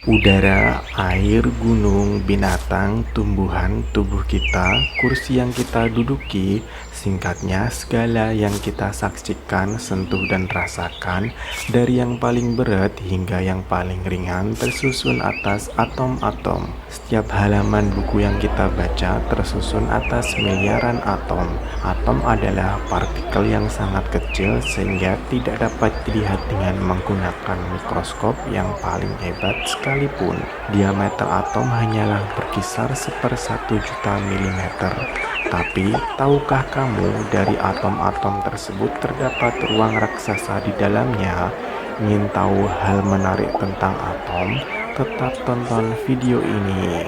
Udara, air, gunung, binatang, tumbuhan, tubuh kita, kursi yang kita duduki, singkatnya segala yang kita saksikan, sentuh dan rasakan, dari yang paling berat hingga yang paling ringan tersusun atas atom-atom. Setiap halaman buku yang kita baca tersusun atas miliaran atom. Atom adalah partikel yang sangat kecil sehingga tidak dapat dilihat dengan menggunakan mikroskop yang paling hebat sekalipun. Diameter atom hanyalah berkisar 1/1 juta milimeter. Tapi, tahukah kamu dari atom-atom tersebut terdapat ruang raksasa di dalamnya? Ingin tahu hal menarik tentang atom? Tetap tonton video ini.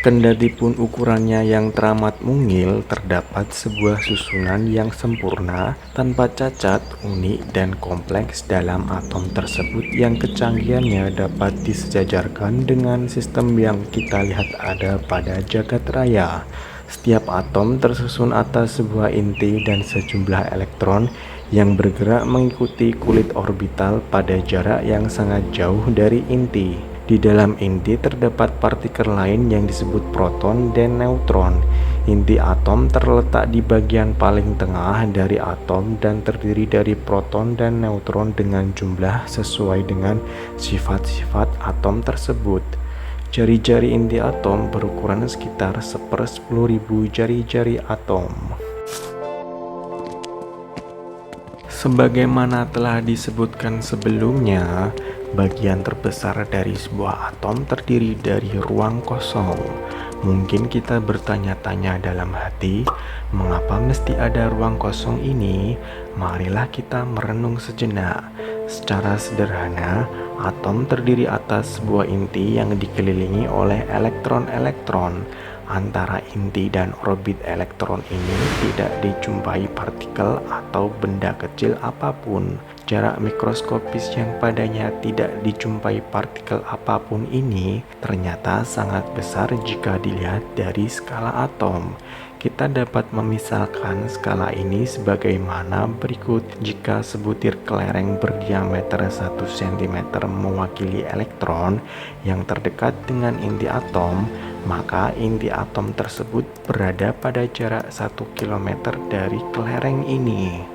Kendatipun ukurannya yang teramat mungil, terdapat sebuah susunan yang sempurna, tanpa cacat, unik, dan kompleks dalam atom tersebut yang kecanggihannya dapat disejajarkan dengan sistem yang kita lihat ada pada jagat raya. Setiap atom tersusun atas sebuah inti dan sejumlah elektron yang bergerak mengikuti kulit orbital pada jarak yang sangat jauh dari inti. Di dalam inti terdapat partikel lain yang disebut proton dan neutron. Inti atom terletak di bagian paling tengah dari atom dan terdiri dari proton dan neutron dengan jumlah sesuai dengan sifat-sifat atom tersebut. Jari-jari inti atom berukuran sekitar 1/10.000 jari-jari atom. Sebagaimana telah disebutkan sebelumnya, bagian terbesar dari sebuah atom terdiri dari ruang kosong. Mungkin kita bertanya-tanya dalam hati, mengapa mesti ada ruang kosong ini? Marilah kita merenung sejenak. Secara sederhana, atom terdiri atas sebuah inti yang dikelilingi oleh elektron-elektron. Antara inti dan orbit elektron ini tidak dijumpai partikel atau benda kecil apapun. Jarak mikroskopis yang padanya tidak dijumpai partikel apapun ini ternyata sangat besar jika dilihat dari skala atom. Kita dapat memisalkan skala ini sebagaimana berikut. Jika sebutir kelereng berdiameter 1 cm mewakili elektron yang terdekat dengan inti atom, maka inti atom tersebut berada pada jarak 1 km dari kelereng ini.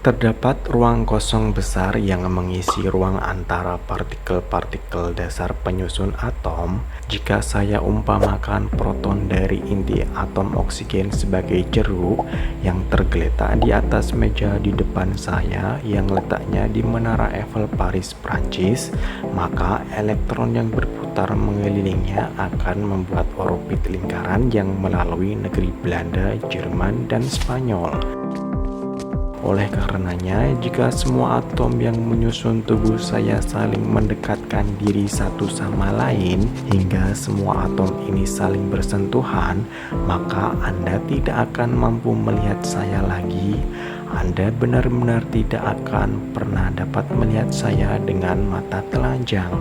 Terdapat ruang kosong besar yang mengisi ruang antara partikel-partikel dasar penyusun atom. Jika saya umpamakan proton dari inti atom oksigen sebagai jeruk yang tergeletak di atas meja di depan saya yang letaknya di Menara Eiffel Paris, Prancis, maka elektron yang berputar mengelilingnya akan membuat orbit lingkaran yang melalui negeri Belanda, Jerman, dan Spanyol. Oleh karenanya, jika semua atom yang menyusun tubuh saya saling mendekatkan diri satu sama lain, hingga semua atom ini saling bersentuhan, maka Anda tidak akan mampu melihat saya lagi. Anda benar-benar tidak akan pernah dapat melihat saya dengan mata telanjang.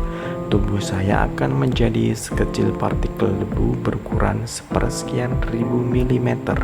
Tubuh saya akan menjadi sekecil partikel debu berukuran 1/1000 milimeter.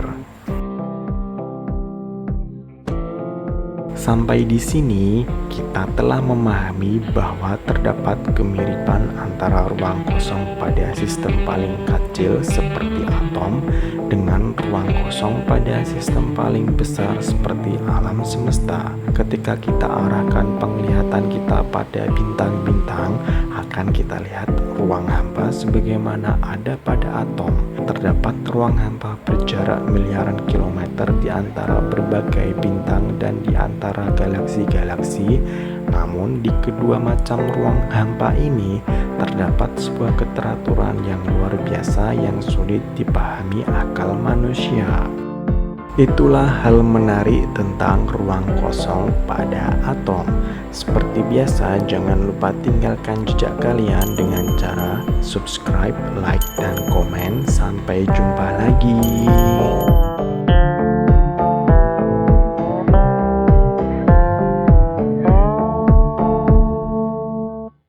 Sampai di sini, kita telah memahami bahwa terdapat kemiripan antara ruang kosong pada sistem paling kecil seperti atom dengan ruang kosong pada sistem paling besar seperti alam semesta. Ketika kita arahkan penglihatan kita pada bintang-bintang, akan kita lihat ruang hampa sebagaimana ada pada atom. Terdapat ruang hampa berjarak miliaran kilometer di antara berbagai bintang dan di antara galaksi-galaksi. Namun di kedua macam ruang hampa ini terdapat sebuah keteraturan yang luar biasa yang sulit dipahami akal manusia. Itulah hal menarik tentang ruang kosong pada atom. Seperti biasa, jangan lupa tinggalkan jejak kalian dengan cara subscribe, like, dan komen. Sampai jumpa lagi.